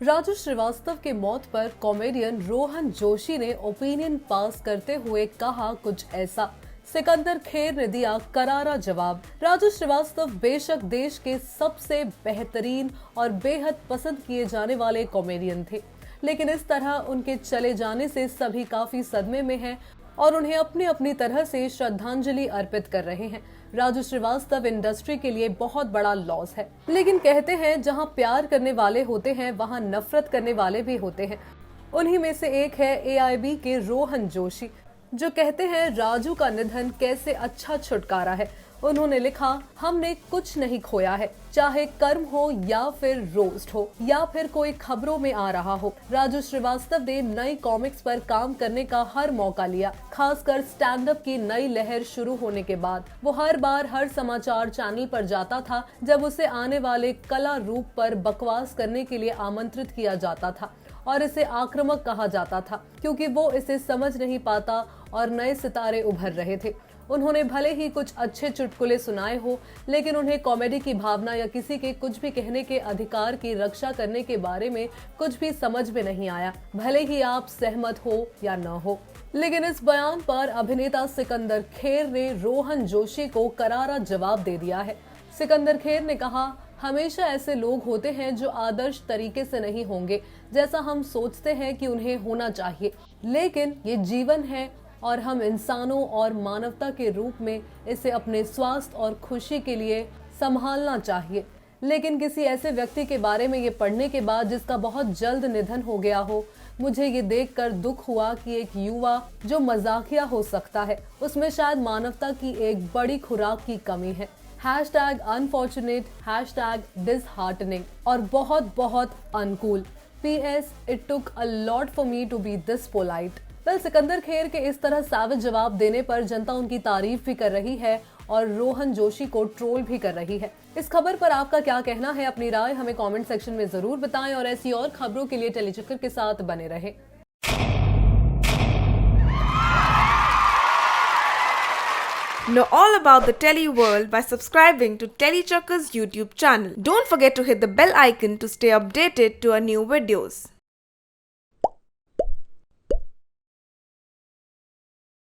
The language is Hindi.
राजू श्रीवास्तव के मौत पर कॉमेडियन रोहन जोशी ने ओपिनियन पास करते हुए कहा कुछ ऐसा। सिकंदर खेर ने दिया करारा जवाब। राजू श्रीवास्तव बेशक देश के सबसे बेहतरीन और बेहद पसंद किए जाने वाले कॉमेडियन थे, लेकिन इस तरह उनके चले जाने से सभी काफी सदमे में हैं और उन्हें अपनी अपनी तरह से श्रद्धांजलि अर्पित कर रहे हैं। राजू श्रीवास्तव इंडस्ट्री के लिए बहुत बड़ा लॉस है, लेकिन कहते हैं जहां प्यार करने वाले होते हैं वहां नफरत करने वाले भी होते हैं। उन्हीं में से एक है AIB के रोहन जोशी, जो कहते हैं राजू का निधन कैसे अच्छा छुटकारा है। उन्होंने लिखा, हमने कुछ नहीं खोया है, चाहे कर्म हो या फिर रोस्ट हो या फिर कोई खबरों में आ रहा हो। राजू श्रीवास्तव ने नई कॉमिक्स पर काम करने का हर मौका लिया। खासकर स्टैंड अप की नई लहर शुरू होने के बाद वो हर बार हर समाचार चैनल पर जाता था जब उसे आने वाले कला रूप पर बकवास करने के लिए आमंत्रित किया जाता था और इसे आक्रामक कहा जाता था क्योंकि वो इसे समझ नहीं पाता और नए सितारे उभर रहे थे। उन्होंने भले ही कुछ अच्छे चुटकुले सुनाए हो, लेकिन उन्हें कॉमेडी की भावना या किसी के कुछ भी कहने के अधिकार की रक्षा करने के बारे में कुछ भी समझ में नहीं आया, भले ही आप सहमत हो या न हो। लेकिन इस बयान पर अभिनेता सिकंदर खेर ने रोहन जोशी को करारा जवाब दे दिया है। सिकंदर खेर ने कहा, हमेशा ऐसे लोग होते हैं जो आदर्श तरीके से नहीं होंगे जैसा हम सोचते हैं कि उन्हें होना चाहिए, लेकिन ये जीवन है और हम इंसानों और मानवता के रूप में इसे अपने स्वास्थ्य और खुशी के लिए संभालना चाहिए। लेकिन किसी ऐसे व्यक्ति के बारे में ये पढ़ने के बाद जिसका बहुत जल्द निधन हो गया हो, मुझे ये देखकर दुख हुआ कि एक युवा जो मजाकिया हो सकता है, उसमें शायद मानवता की एक बड़ी खुराक की कमी है। #unfortunate, #disheartening और बहुत बहुत uncool. PS, it took a lot for me to be this polite। Sikandar Kher के इस तरह साविज जवाब देने पर जनता उनकी तारीफ भी कर रही है और रोहन जोशी को ट्रोल भी कर रही है। इस खबर पर आपका क्या कहना है? अपनी राय हमें कमेंट सेक्शन में जरूर बताएं और ऐसी और खबरों के लिए टेलीचक्कर के साथ बने रहें। Know all about the Tele world by subscribing to Telechucker's YouTube channel. Don't forget to hit the bell icon to stay updated to our new videos.